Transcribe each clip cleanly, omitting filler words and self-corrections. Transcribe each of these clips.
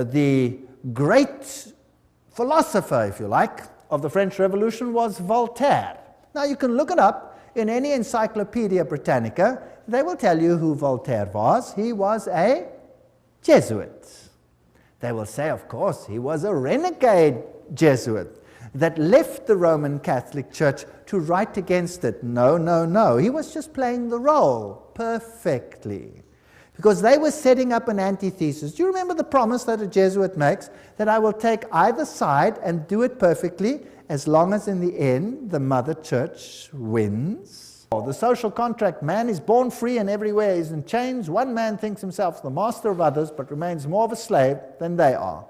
The great philosopher, if you like, of the French Revolution was Voltaire. Now you can look it up in any Encyclopedia Britannica. They will tell you who Voltaire was. He was a Jesuit. They will say, of course, he was a renegade Jesuit that left the Roman Catholic Church to write against it. No, no, no. He was just playing the role perfectly, because they were setting up an antithesis. Do you remember the promise that a Jesuit makes? That I will take either side and do it perfectly, as long as in the end the Mother Church wins. The social contract: man is born free and everywhere is in chains. One man thinks himself the master of others, but remains more of a slave than they are.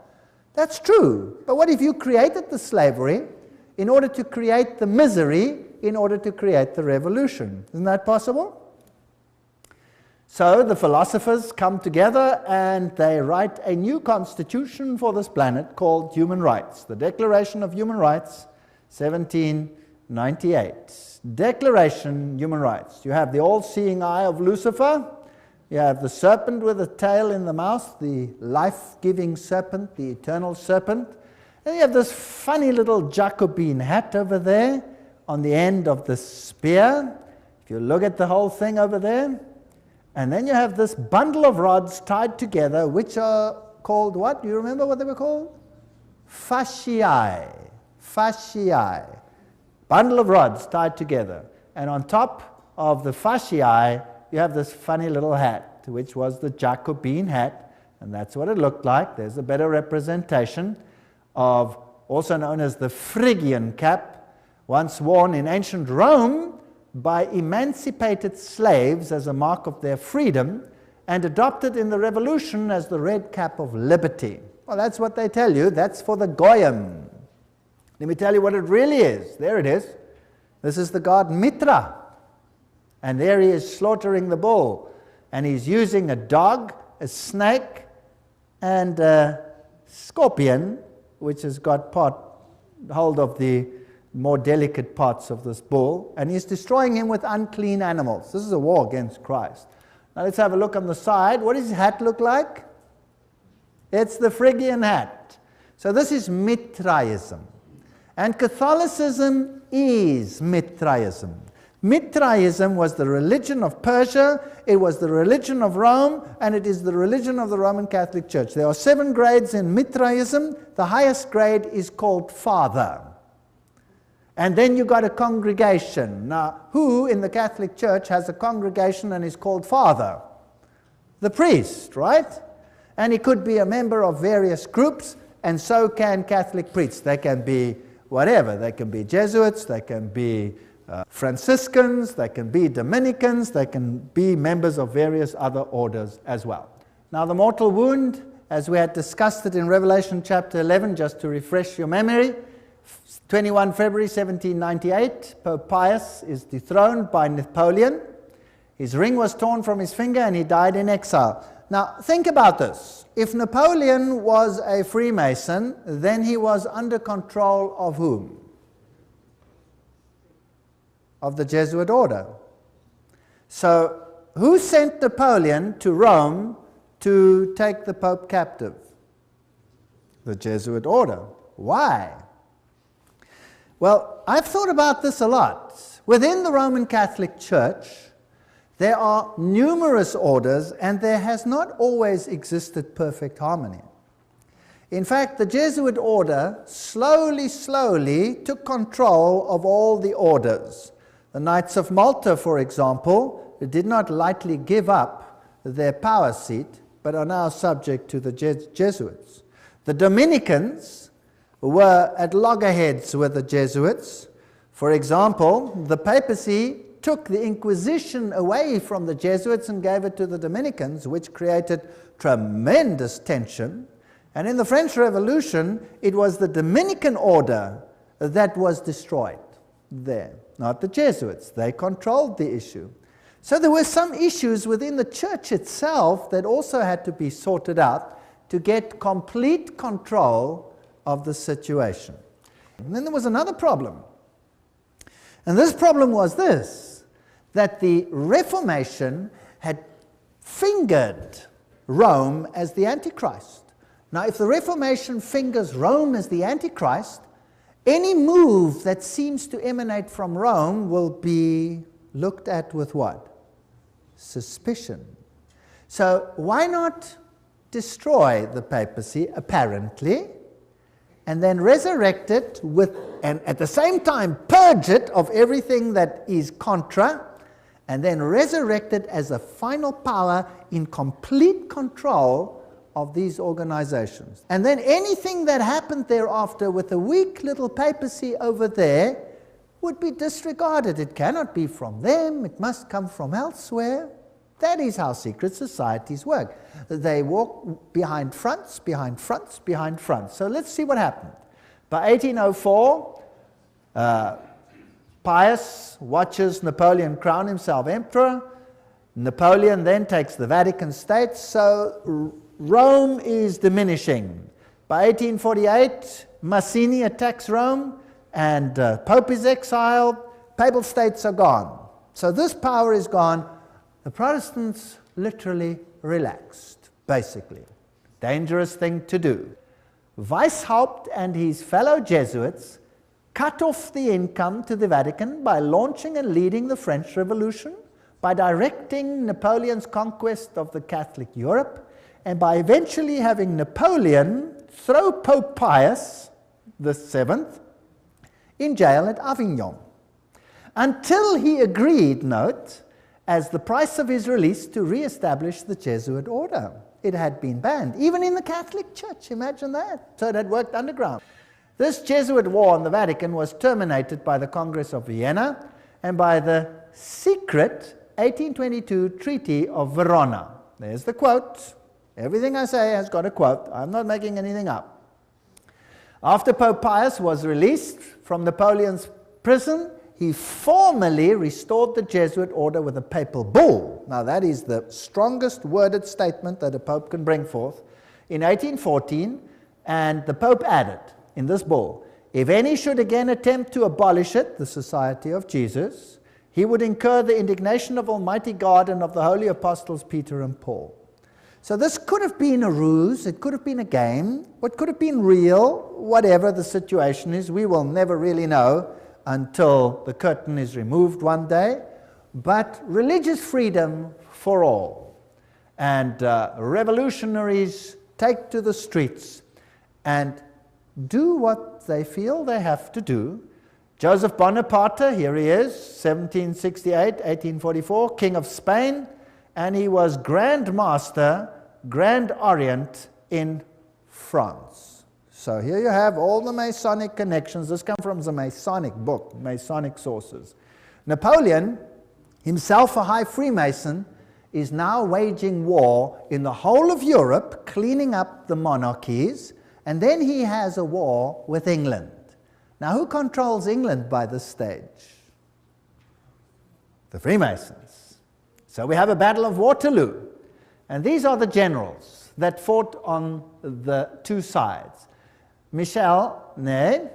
That's true. But what if you created the slavery in order to create the misery, in order to create the revolution? Isn't that possible? So the philosophers come together and they write a new constitution for this planet called Human Rights. The Declaration of Human Rights, 1798. Declaration, Human Rights. You have the all-seeing eye of Lucifer. You have the serpent with a tail in the mouth, the life-giving serpent, the eternal serpent. And you have this funny little Jacobin hat over there on the end of the spear. If you look at the whole thing over there. And then you have this bundle of rods tied together, which are called what? Do you remember what they were called? Fasciae. Fasciae. Bundle of rods tied together. And on top of the fasciae, you have this funny little hat, which was the Jacobin hat. And that's what it looked like. There's a better representation of, also known as the Phrygian cap, once worn in ancient Rome by emancipated slaves as a mark of their freedom, and adopted in the Revolution as the red cap of liberty. Well, that's what they tell you. That's for the Goyim. Let me tell you what it really is. There it is. This is the god Mitra. And there he is slaughtering the bull. And he's using a dog, a snake, and a scorpion, which has got hold of the more delicate parts of this bull, and he's destroying him with unclean animals. This is a war against Christ. Now let's have a look on the side. What does his hat look like? It's the Phrygian hat. So this is Mithraism. And Catholicism is Mithraism. Mithraism was the religion of Persia, it was the religion of Rome, and it is the religion of the Roman Catholic Church. There are 7 grades in Mithraism. The highest grade is called Father. And then you got a congregation. Now, who in the Catholic Church has a congregation and is called Father? The priest, right? And he could be a member of various groups, and so can Catholic priests. They can be whatever. They can be Jesuits, they can be Franciscans, they can be Dominicans, they can be members of various other orders as well. Now, the mortal wound, as we had discussed it in Revelation chapter 11, just to refresh your memory, 21 February 1798, Pope Pius is dethroned by Napoleon. His ring was torn from his finger and he died in exile. Now, think about this. If Napoleon was a Freemason, then he was under control of whom? Of the Jesuit order. So, who sent Napoleon to Rome to take the Pope captive? The Jesuit order. Why? Well, I've thought about this a lot. Within the Roman Catholic Church, there are numerous orders, and there has not always existed perfect harmony. In fact, the Jesuit order slowly took control of all the orders. The Knights of Malta, for example, did not lightly give up their power seat, but are now subject to the Jesuits. The Dominicans were at loggerheads with the Jesuits. For example, the papacy took the Inquisition away from the Jesuits and gave it to the Dominicans, which created tremendous tension. And in the French Revolution, it was the Dominican order that was destroyed there, not the Jesuits. They controlled the issue. So there were some issues within the church itself that also had to be sorted out to get complete control of the situation. And then there was another problem. And this problem was this, that the Reformation had fingered Rome as the Antichrist. Now, if the Reformation fingers Rome as the Antichrist, any move that seems to emanate from Rome will be looked at with what? Suspicion. So why not destroy the papacy, apparently, and then resurrect it with, and at the same time purge it of everything that is contra, and then resurrect it as a final power in complete control of these organizations. And then anything that happened thereafter with the weak little papacy over there would be disregarded. It cannot be from them, it must come from elsewhere. That is how secret societies work. They walk behind fronts, behind fronts, behind fronts. So let's see what happened. By 1804, Pius watches Napoleon crown himself emperor. Napoleon then takes the Vatican States, so Rome is diminishing. By 1848, Masoni attacks Rome, and Pope is exiled, Papal States are gone. So this power is gone. The Protestants literally relaxed, basically. Dangerous thing to do. Weishaupt and his fellow Jesuits cut off the income to the Vatican by launching and leading the French Revolution, by directing Napoleon's conquest of the Catholic Europe, and by eventually having Napoleon throw Pope Pius VII in jail at Avignon, until he agreed, note, as the price of his release, to re-establish the Jesuit order. It had been banned, even in the Catholic Church, imagine that. So it had worked underground. This Jesuit war on the Vatican was terminated by the Congress of Vienna and by the secret 1822 Treaty of Verona. There's the quote. Everything I say has got a quote. I'm not making anything up. After Pope Pius was released from Napoleon's prison, he formally restored the Jesuit order with a papal bull. Now that is the strongest worded statement that a pope can bring forth. In 1814, and the Pope added in this bull, if any should again attempt to abolish it, the Society of Jesus, he would incur the indignation of Almighty God and of the holy apostles Peter and Paul. So this could have been a ruse, it could have been a game, what could have been real, whatever the situation is, we will never really know until the curtain is removed one day. But religious freedom for all. And revolutionaries take to the streets and do what they feel they have to do. Joseph Bonaparte, here he is, 1768, 1844, King of Spain, and he was Grand Master, Grand Orient in France. So here you have all the Masonic connections. This comes from the Masonic book, Masonic sources. Napoleon, himself a high Freemason, is now waging war in the whole of Europe, cleaning up the monarchies, and then he has a war with England. Now who controls England by this stage? The Freemasons. So we have a battle of Waterloo, and these are the generals that fought on the two sides. Michel Ney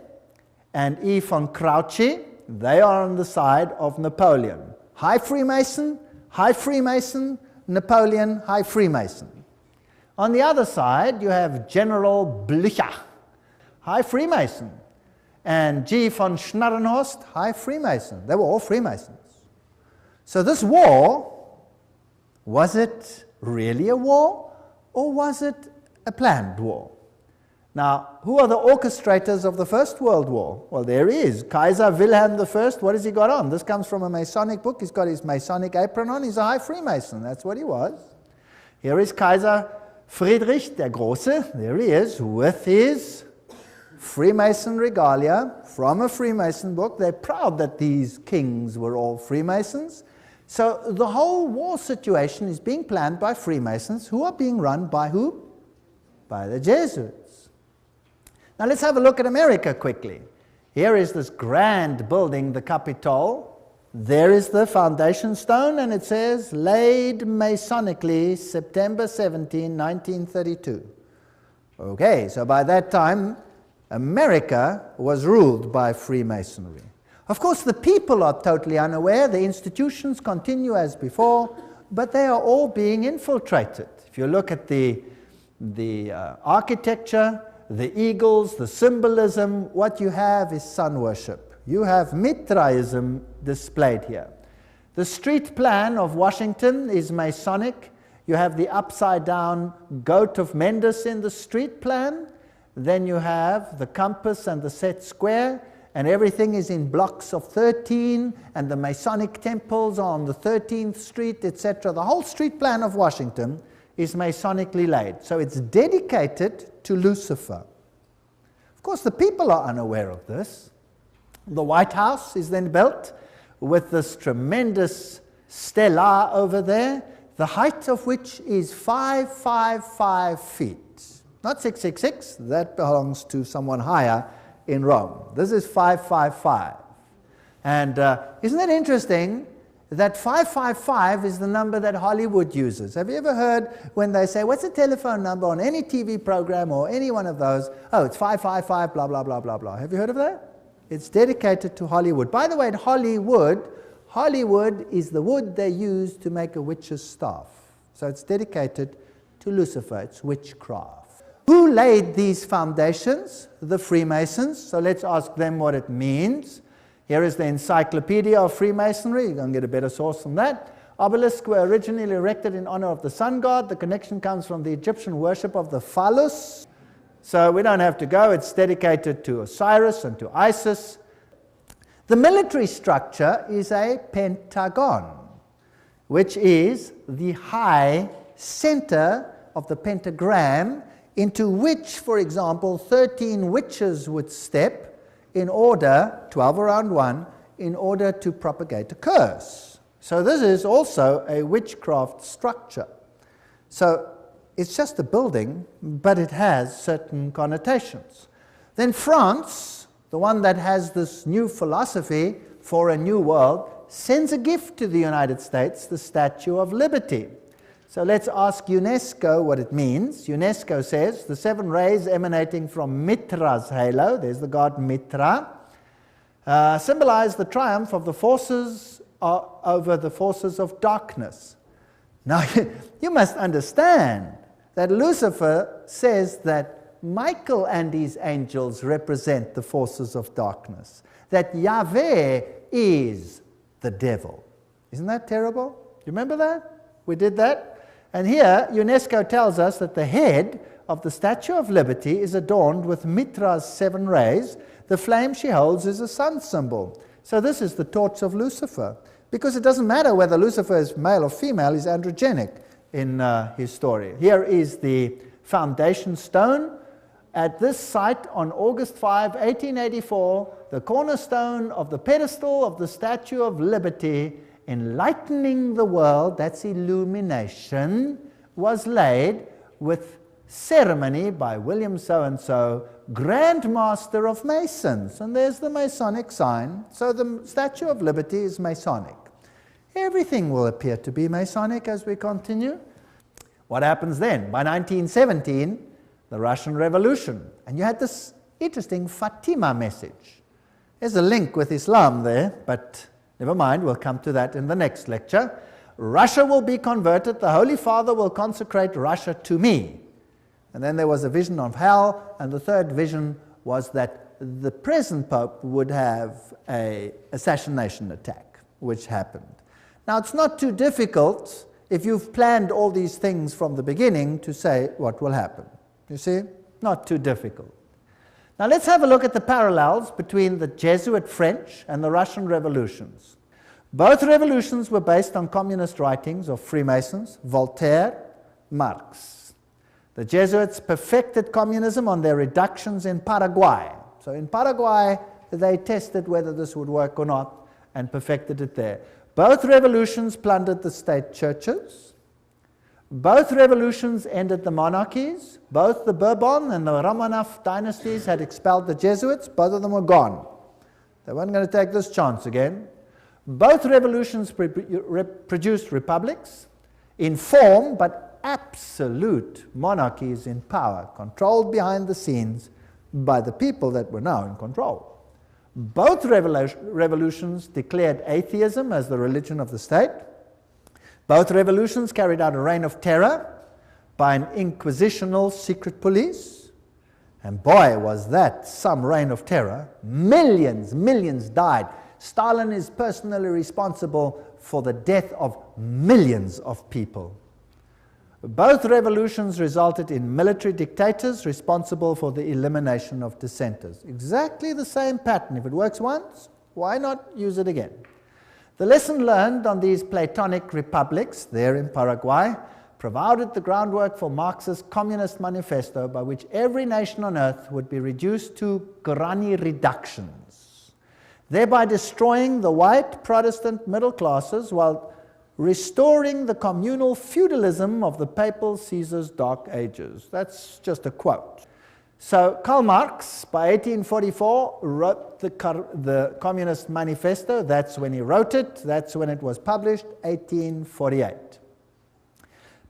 and E. von Grouchy, they are on the side of Napoleon. High Freemason, Napoleon, High Freemason. On the other side, you have General Blücher, High Freemason, and G. von Schnarrenhorst, High Freemason. They were all Freemasons. So this war, was it really a war, or was it a planned war? Now, who are the orchestrators of the First World War? Well, there he is, Kaiser Wilhelm I. What has he got on? This comes from a Masonic book. He's got his Masonic apron on. He's a high Freemason. That's what he was. Here is Kaiser Friedrich der Große. There he is, with his Freemason regalia from a Freemason book. They're proud that these kings were all Freemasons. So the whole war situation is being planned by Freemasons, who are being run by who? By the Jesuits. Now let's have a look at America quickly. Here is this grand building, the Capitol. There is the foundation stone, and it says, laid Masonically, September 17, 1932. Okay, so by that time, America was ruled by Freemasonry. Of course, the people are totally unaware. The institutions continue as before, but they are all being infiltrated. If you look at the the architecture, the eagles, the symbolism. What you have is sun worship. You have Mithraism displayed here. The street plan of Washington is Masonic. You have the upside-down goat of Mendes in the street plan. Then you have the compass and the set square, and everything is in blocks of 13, and the Masonic temples are on the 13th Street, etc. The whole street plan of Washington is Masonically laid. So it's dedicated to Lucifer. Of course, the people are unaware of this. The White House is then built with this tremendous stela over there, the height of which is 555 feet. Not 666, that belongs to someone higher in Rome. This is 555. And isn't it interesting that 555 is the number that Hollywood uses? Have you ever heard when they say, what's the telephone number on any TV program or any one of those? Oh, it's 555, blah, blah, blah, blah, blah. Have you heard of that? It's dedicated to Hollywood. By the way, in Hollywood is the wood they use to make a witch's staff. So it's dedicated to Lucifer. It's witchcraft. Who laid these foundations? The Freemasons. So let's ask them what it means. Here is the Encyclopedia of Freemasonry. You're going to get a better source than that. Obelisks were originally erected in honor of the sun god. The connection comes from the Egyptian worship of the phallus. So we don't have to go. It's dedicated to Osiris and to Isis. The military structure is a pentagon, which is the high center of the pentagram, into which, for example, 13 witches would step in order, 12 around one, in order to propagate a curse. So this is also a witchcraft structure. So it's just a building, but it has certain connotations. Then France, the one that has this new philosophy for a new world, sends a gift to the United States, the Statue of Liberty. So let's ask UNESCO what it means. UNESCO says the 7 rays emanating from Mitra's halo, there's the god Mitra, symbolize the triumph of the forces over the forces of darkness. Now, you must understand that Lucifer says that Michael and his angels represent the forces of darkness, that Yahweh is the devil. Isn't that terrible? You remember that? We did that? And here, UNESCO tells us that the head of the Statue of Liberty is adorned with Mitra's 7 rays. The flame she holds is a sun symbol. So this is the torch of Lucifer. Because it doesn't matter whether Lucifer is male or female, he's androgenic in his story. Here is the foundation stone. At this site on August 5, 1884, the cornerstone of the pedestal of the Statue of Liberty, enlightening the world, that's illumination, was laid with ceremony by William so-and-so, Grand Master of Masons. And there's the Masonic sign. So the Statue of Liberty is Masonic. Everything will appear to be Masonic as we continue. What happens then? By 1917, the Russian Revolution. And you had this interesting Fatima message. There's a link with Islam there, but never mind, we'll come to that in the next lecture. Russia will be converted. The Holy Father will consecrate Russia to me. And then there was a vision of hell, and the third vision was that the present Pope would have an assassination attack, which happened. Now, it's not too difficult, if you've planned all these things from the beginning, to say what will happen. You see? Not too difficult. Now, let's have a look at the parallels between the Jesuit French and the Russian revolutions. Both revolutions were based on communist writings of Freemasons, Voltaire, Marx. The Jesuits perfected communism on their reductions in Paraguay. So in Paraguay, they tested whether this would work or not and perfected it there. Both revolutions plundered the state churches. Both revolutions ended the monarchies. Both the Bourbon and the Romanov dynasties had expelled the Jesuits. Both of them were gone. They weren't going to take this chance again. Both revolutions produced republics in form, but absolute monarchies in power, controlled behind the scenes by the people that were now in control. Both revolutions declared atheism as the religion of the state. Both revolutions carried out a reign of terror. by an inquisitional secret police. And boy, was that some reign of terror. Millions died. Stalin is personally responsible for the death of millions of people. Both revolutions resulted in military dictators responsible for the elimination of dissenters. Exactly the same pattern. If it works once, why not use it again? The lesson learned on these Platonic republics there in Paraguay provided the groundwork for Marx's Communist Manifesto, by which every nation on earth would be reduced to granny reductions, thereby destroying the white Protestant middle classes while restoring the communal feudalism of the papal Caesar's dark ages. That's just a quote. So Karl Marx, by 1844, wrote the Communist Manifesto. That's when he wrote it. That's when it was published, 1848.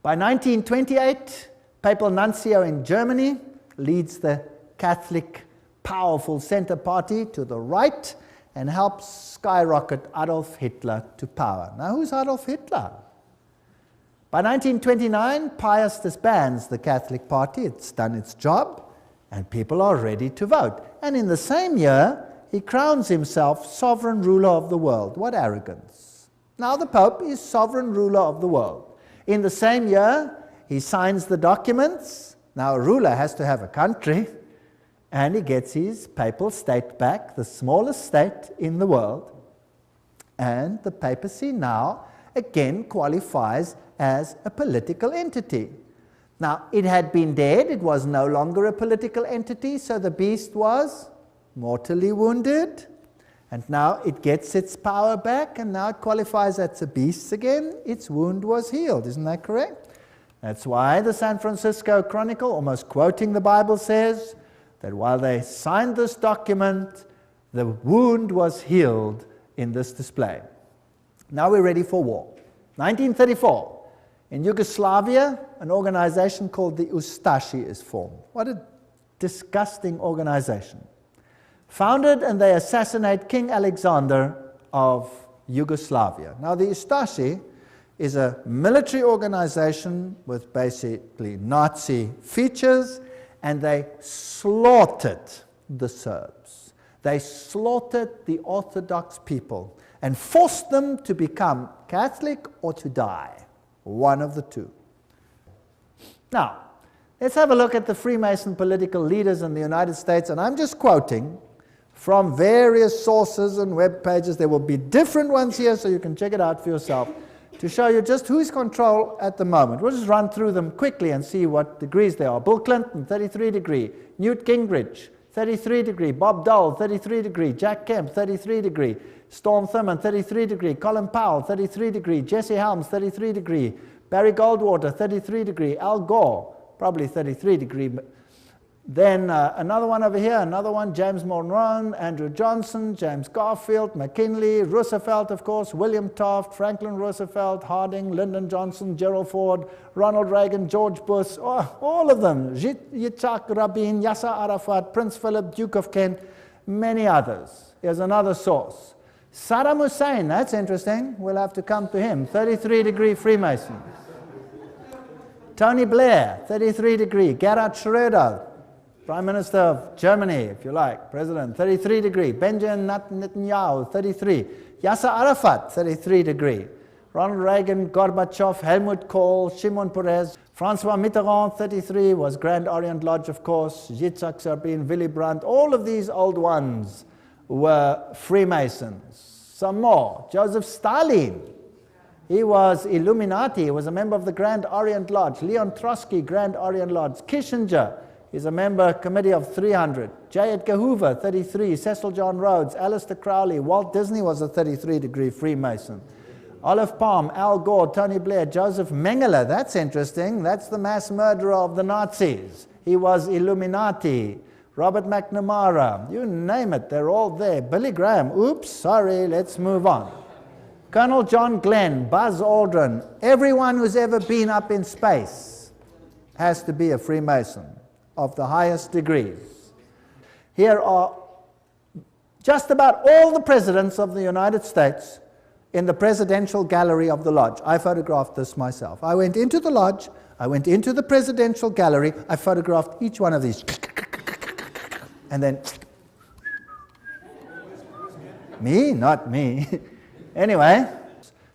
By 1928, Papal Nuncio in Germany leads the Catholic powerful center party to the right and helps skyrocket Adolf Hitler to power. Now, who's Adolf Hitler? By 1929, Pius disbands the Catholic Party. It's done its job, and people are ready to vote. And in the same year, he crowns himself sovereign ruler of the world. What arrogance. Now the Pope is sovereign ruler of the world. In the same year, he signs the documents. Now a ruler has to have a country, and he gets his papal state back, the smallest state in the world. And the papacy now again qualifies as a political entity. Now, it had been dead, it was no longer a political entity, so the beast was mortally wounded, and now it gets its power back, and now it qualifies as a beast again. Its wound was healed, isn't that correct? That's why the San Francisco Chronicle, almost quoting the Bible, says that while they signed this document, the wound was healed in this display. Now we're ready for war. 1934, in Yugoslavia, an organization called the Ustashi is formed. What a disgusting organization. Founded, and they assassinate King Alexander of Yugoslavia. Now the Ustashi is a military organization with basically Nazi features, and they slaughtered the Serbs. They slaughtered the Orthodox people and forced them to become Catholic or to die. One of the two. Now, let's have a look at the Freemason political leaders in the United States, and I'm just quoting from various sources and web pages. There will be different ones here, so you can check it out for yourself, to show you just who's control at the moment. We'll just run through them quickly and see what degrees they are. Bill Clinton, 33 degree. Newt Gingrich, 33 degree. Bob Dole, 33 degree. Jack Kemp, 33 degree. Storm Thurmond, 33 degree. Colin Powell, 33 degree. Jesse Helms, 33 degree. Barry Goldwater, 33 degree. Al Gore, probably 33 degree. Then another one over here, another one, James Monroe, Andrew Johnson, James Garfield, McKinley, Roosevelt, of course, William Taft, Franklin Roosevelt, Harding, Lyndon Johnson, Gerald Ford, Ronald Reagan, George Bush, all of them, Yitzhak Rabin, Yasser Arafat, Prince Philip, Duke of Kent, many others. Here's another source. Saddam Hussein, that's interesting, we'll have to come to him, 33 degree Freemason. Tony Blair, 33 degree. Gerhard Schröder, Prime Minister of Germany, if you like, President, 33 degree. Benjamin Netanyahu, 33. Yasser Arafat, 33 degree. Ronald Reagan, Gorbachev, Helmut Kohl, Shimon Peres. Francois Mitterrand, 33, was Grand Orient Lodge, of course. Yitzhak Rabin, Willy Brandt, all of these old ones were Freemasons. Some more. Joseph Stalin, he was Illuminati, he was a member of the Grand Orient Lodge. Leon Trotsky, Grand Orient Lodge. Kissinger, he's a member Committee of 300. J. Edgar Hoover, 33. Cecil John Rhodes, Aleister Crowley. Walt Disney was a 33 degree Freemason. Olive Palm, Al Gore, Tony Blair, Joseph Mengele, that's interesting. That's the mass murderer of the Nazis. He was Illuminati. Robert McNamara, you name it, they're all there. Billy Graham, oops, sorry, let's move on. Colonel John Glenn, Buzz Aldrin, everyone who's ever been up in space has to be a Freemason of the highest degrees. Here are just about all the presidents of the United States in the presidential gallery of the lodge. I photographed this myself. I went into the lodge, I went into the presidential gallery, I photographed each one of these. And then, me? Not me. Anyway,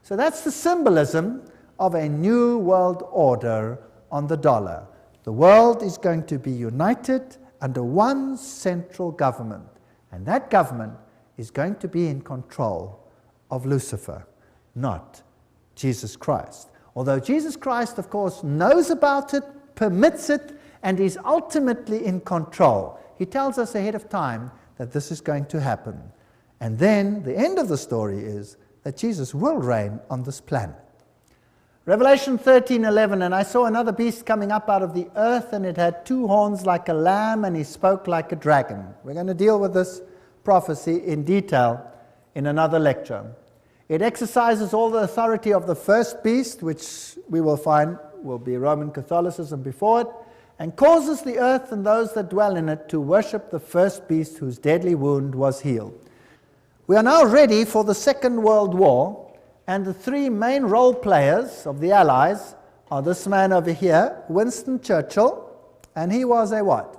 so that's the symbolism of a new world order on the dollar. The world is going to be united under one central government, and that government is going to be in control of Lucifer, not Jesus Christ. Although Jesus Christ, of course, knows about it, permits it, and is ultimately in control. He tells us ahead of time that this is going to happen. And then the end of the story is that Jesus will reign on this planet. Revelation 13:11, and I saw another beast coming up out of the earth, and it had 2 horns like a lamb, and he spoke like a dragon. We're going to deal with this prophecy in detail in another lecture. It exercises all the authority of the first beast, which we will find will be Roman Catholicism before it, and causes the earth and those that dwell in it to worship the first beast whose deadly wound was healed. We are now ready for the Second World War, and the 3 main role players of the Allies are this man over here, Winston Churchill, and he was a what?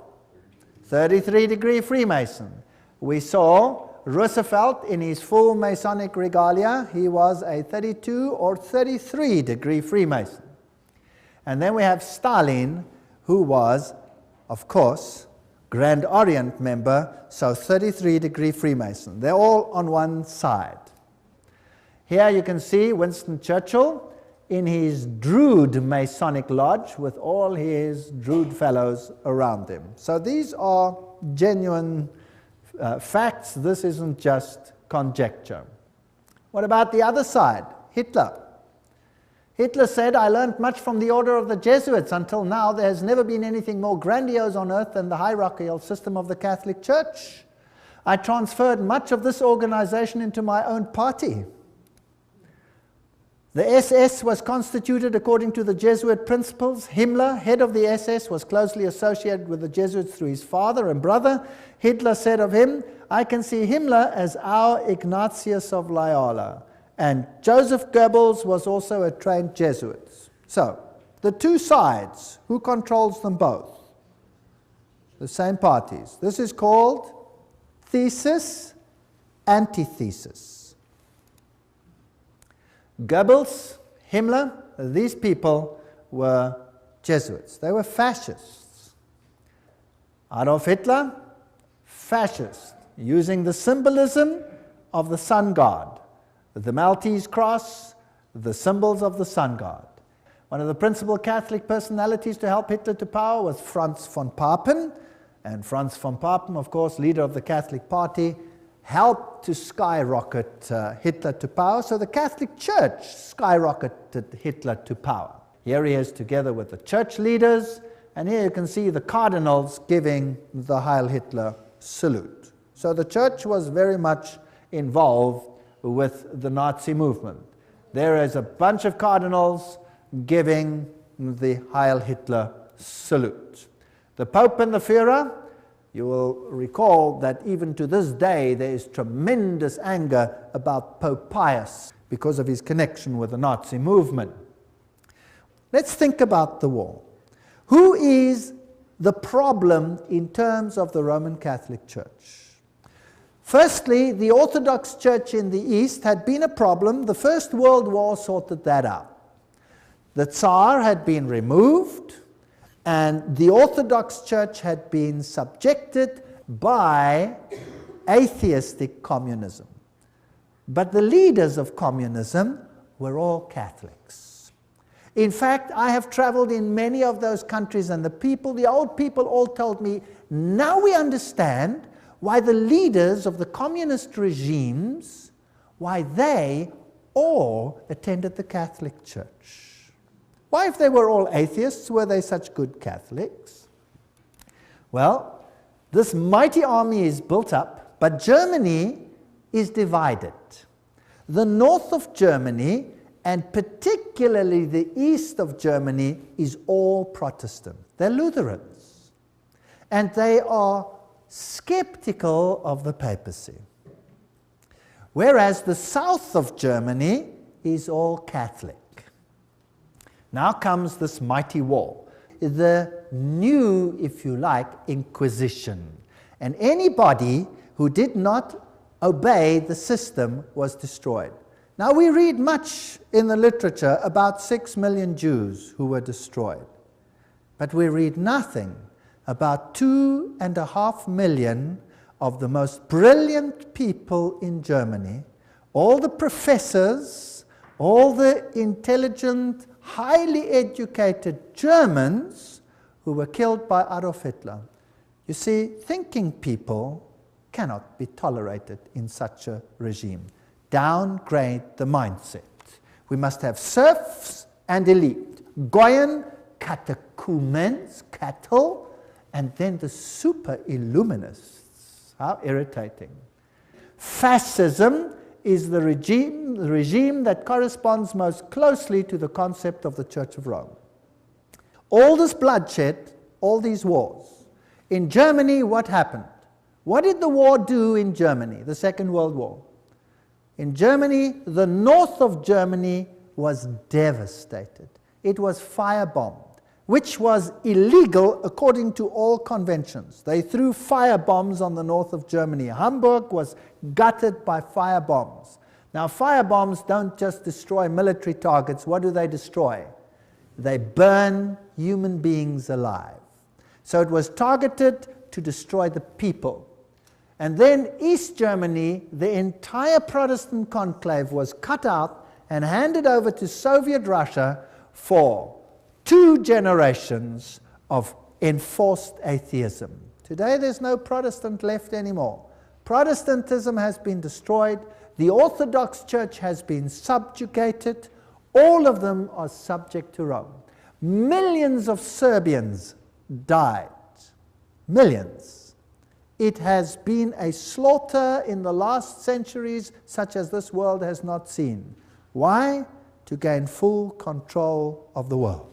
33-degree Freemason. We saw Roosevelt in his full Masonic regalia. He was a 32 or 33-degree Freemason. And then we have Stalin, who was, of course, Grand Orient member, so 33-degree Freemason. They're all on one side. Here you can see Winston Churchill in his Druid Masonic Lodge with all his Druid fellows around him. So these are genuine facts. This isn't just conjecture. What about the other side? Hitler. Hitler said, "I learned much from the order of the Jesuits. Until now, there has never been anything more grandiose on earth than the hierarchical system of the Catholic Church. I transferred much of this organization into my own party." The SS was constituted according to the Jesuit principles. Himmler, head of the SS, was closely associated with the Jesuits through his father and brother. Hitler said of him, "I can see Himmler as our Ignatius of Loyola." And Joseph Goebbels was also a trained Jesuit. So, the 2 sides, who controls them both? The same parties. This is called thesis, antithesis. Goebbels, Himmler, these people were Jesuits. They were fascists. Adolf Hitler, fascist, using the symbolism of the sun god. The Maltese cross, the symbols of the sun god. One of the principal Catholic personalities to help Hitler to power was Franz von Papen. And Franz von Papen, of course, leader of the Catholic Party, helped to skyrocket Hitler to power. So the Catholic Church skyrocketed Hitler to power. Here he is together with the church leaders, and here you can see the cardinals giving the Heil Hitler salute. So the church was very much involved with the Nazi movement. There is a bunch of cardinals giving the Heil Hitler salute. The Pope and the Führer, you will recall that even to this day there is tremendous anger about Pope Pius because of his connection with the Nazi movement. Let's think about the war. Who is the problem in terms of the Roman Catholic Church? Firstly, the Orthodox Church in the East had been a problem. The First World War sorted that out. The Tsar had been removed, and the Orthodox Church had been subjected by atheistic communism. But the leaders of communism were all Catholics. In fact, I have traveled in many of those countries, and the old people all told me, now we understand why the leaders of the communist regimes, why they all attended the Catholic Church. Why, if they were all atheists, were they such good Catholics? Well, this mighty army is built up, but Germany is divided. The north of Germany, and particularly the east of Germany, is all Protestant. They're Lutherans. And they are skeptical of the papacy. whereas the south of Germany is all Catholic. Now comes this mighty war, the new, if you like, Inquisition. And anybody who did not obey the system was destroyed. Now we read much in the literature about 6 million Jews who were destroyed. But we read nothing about 2.5 million of the most brilliant people in Germany, all the professors, all the intelligent, highly educated Germans who were killed by Adolf Hitler. You see, thinking people cannot be tolerated in such a regime. Downgrade the mindset. We must have serfs and elite, Goyen, catechumens, cattle, and then the super illuminists. How irritating. Fascism is the regime that corresponds most closely to the concept of the Church of Rome. All this bloodshed, all these wars. In Germany, what happened? What did the war do in Germany, the Second World War? In Germany, the north of Germany was devastated. It was firebombed, which was illegal according to all conventions. They threw firebombs on the north of Germany. Hamburg was gutted by firebombs. Now, firebombs don't just destroy military targets. What do they destroy? They burn human beings alive. So it was targeted to destroy the people. And then East Germany, the entire Protestant conclave was cut out and handed over to Soviet Russia for 2 generations of enforced atheism. Today there's no Protestant left anymore. Protestantism has been destroyed. The Orthodox Church has been subjugated. All of them are subject to Rome. Millions of Serbians died. Millions. It has been a slaughter in the last centuries such as this world has not seen. Why? To gain full control of the world.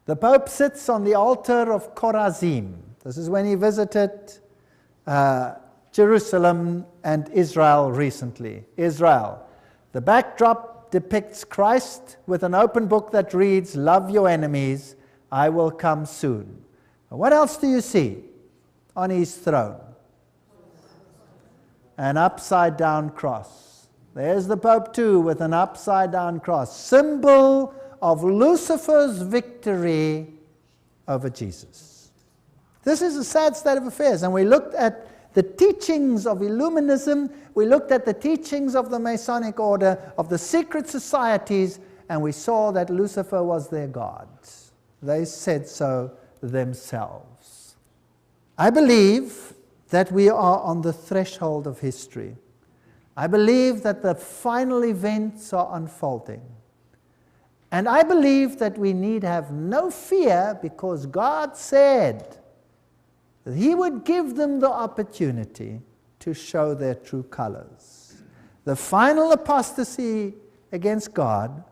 The Pope sits on the altar of Chorazim. This is when he visited Jerusalem and Israel recently. Israel. The backdrop depicts Christ with an open book that reads, "Love your enemies, I will come soon." What else do you see on his throne? An upside-down cross. There's the Pope too with an upside-down cross, symbol of Lucifer's victory over Jesus. This is a sad state of affairs, and we looked at the teachings of Illuminism, we looked at the teachings of the Masonic order, of the secret societies, and we saw that Lucifer was their god. They said so themselves. I believe that we are on the threshold of history. I believe that the final events are unfolding. And I believe that we need have no fear because God said that He would give them the opportunity to show their true colors. The final apostasy against God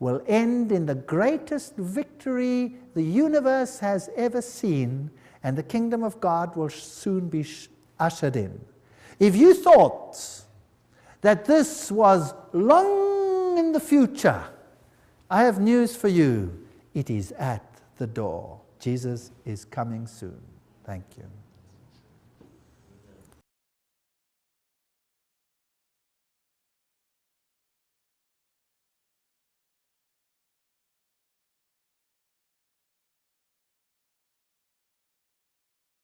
will end in the greatest victory the universe has ever seen, and the kingdom of God will soon be ushered in. If you thought that this was long in the future, I have news for you. It is at the door. Jesus is coming soon. Thank you.